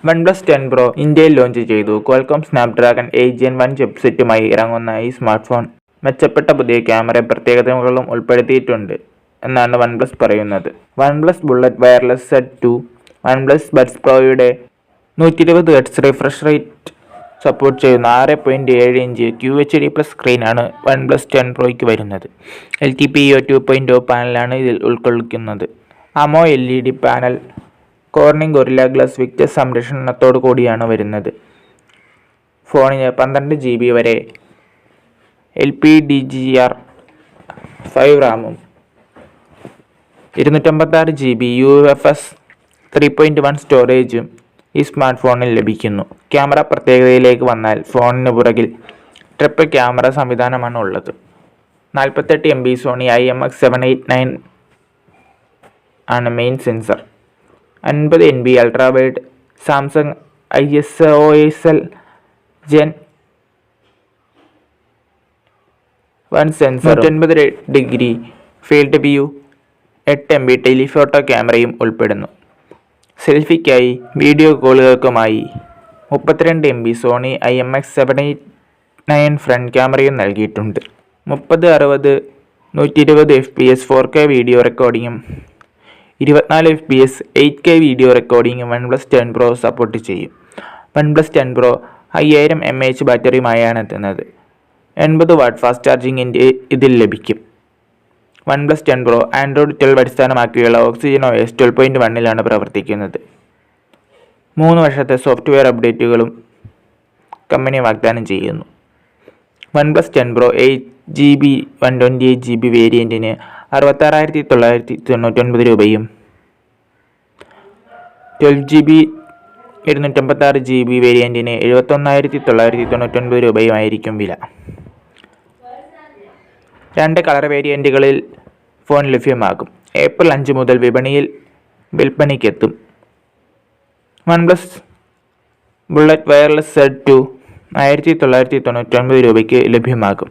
OnePlus 10 Pro ഇന്ത്യയിൽ launch ചെയ്തു. Qualcomm Snapdragon 8 Gen 1 ചിപ്സെറ്റുമായി ഇറങ്ങുന്ന ഈ സ്മാർട്ട് ഫോൺ മെച്ചപ്പെട്ട പുതിയ ക്യാമറ പ്രത്യേകതകളും ഉൾപ്പെടുത്തിയിട്ടുണ്ട് എന്നാണ് OnePlus പറയുന്നത്. OnePlus bullet wireless Z2 OnePlus buds പ്രോയുടെ 120 Hz റിഫ്രഷ് റേറ്റ് സപ്പോർട്ട് ചെയ്യുന്ന 6.7 ഇഞ്ച് QHD+ സ്ക്രീനാണ് OnePlus 10 Proയ്ക്ക് വരുന്നത്. LTPO 2.0 പാനലാണ് ഇതിൽ ഉൾക്കൊള്ളിക്കുന്നത്. AMO LED panel Corning Gorilla glass Victus സംരക്ഷണത്തോടു കൂടിയാണ് വരുന്നത്. ഫോണിന് 12 GB വരെ LPDDR5 റാമും 256 GB UFS 3.1 സ്റ്റോറേജും ഈ സ്മാർട്ട് ഫോണിൽ ലഭിക്കുന്നു. ക്യാമറ പ്രത്യേകതയിലേക്ക് വന്നാൽ ഫോണിന് പുറകിൽ ട്രിപ്പിൾ ക്യാമറ സംവിധാനമാണ് ഉള്ളത്. 48 MB സോണി IMX789 ആണ് main sensor. 50 MB ultra wide Samsung ISOCELL Gen 1 sensor, 180° field view, 8 MB telephoto ക്യാമറയും ഉൾപ്പെടുന്നു. സെൽഫിക്കായി വീഡിയോ കോളുകൾക്കുമായി 32 MB സോണി IMX789 ഫ്രണ്ട് ക്യാമറയും നൽകിയിട്ടുണ്ട്. 30-60 120 FPS 4K വീഡിയോ റെക്കോർഡിങ്ങും 24 FPS 8K വീഡിയോ റെക്കോർഡിങ്ങും OnePlus 10 Pro സപ്പോർട്ട് ചെയ്യും. OnePlus 10 Pro 5000 mAh ബാറ്ററിയുമായാണ് എത്തുന്നത്. 80 വാട്ട് ഫാസ്റ്റ് ചാർജിംഗ് ഇതിൽ ലഭിക്കും. OnePlus 10 Pro Android 12 അടിസ്ഥാനമാക്കിയുള്ള Oxygen OS 12.1 പ്രവർത്തിക്കുന്നത്. 3 വർഷത്തെ സോഫ്റ്റ്വെയർ അപ്ഡേറ്റുകളും കമ്പനി വാഗ്ദാനം ചെയ്യുന്നു. OnePlus 10 Pro 8GB 128GB വേരിയൻറ്റിന് 66,999 രൂപയും 12GB 256GB വേരിയൻറ്റിന് 71,999 രൂപയുമായിരിക്കും വില. 2 കളർ വേരിയൻറ്റുകളിൽ ഫോൺ ലഭ്യമാകും. ഏപ്രിൽ 5 മുതൽ വിപണിയിൽ വിൽപ്പനയ്ക്കെത്തും. OnePlus ബുള്ളറ്റ് വയർലെസ് Z2 1999 രൂപയ്ക്ക് ലഭ്യമാകും.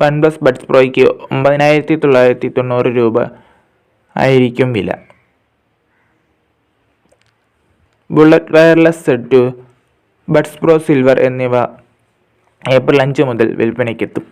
OnePlus ബഡ്സ് പ്രോയ്ക്ക് 9990 രൂപ ആയിരിക്കും വില. Bullet wireless Z2, buds pro silver എന്നിവ ഏപ്രിൽ 5 മുതൽ വിൽപ്പനയ്ക്കെത്തും.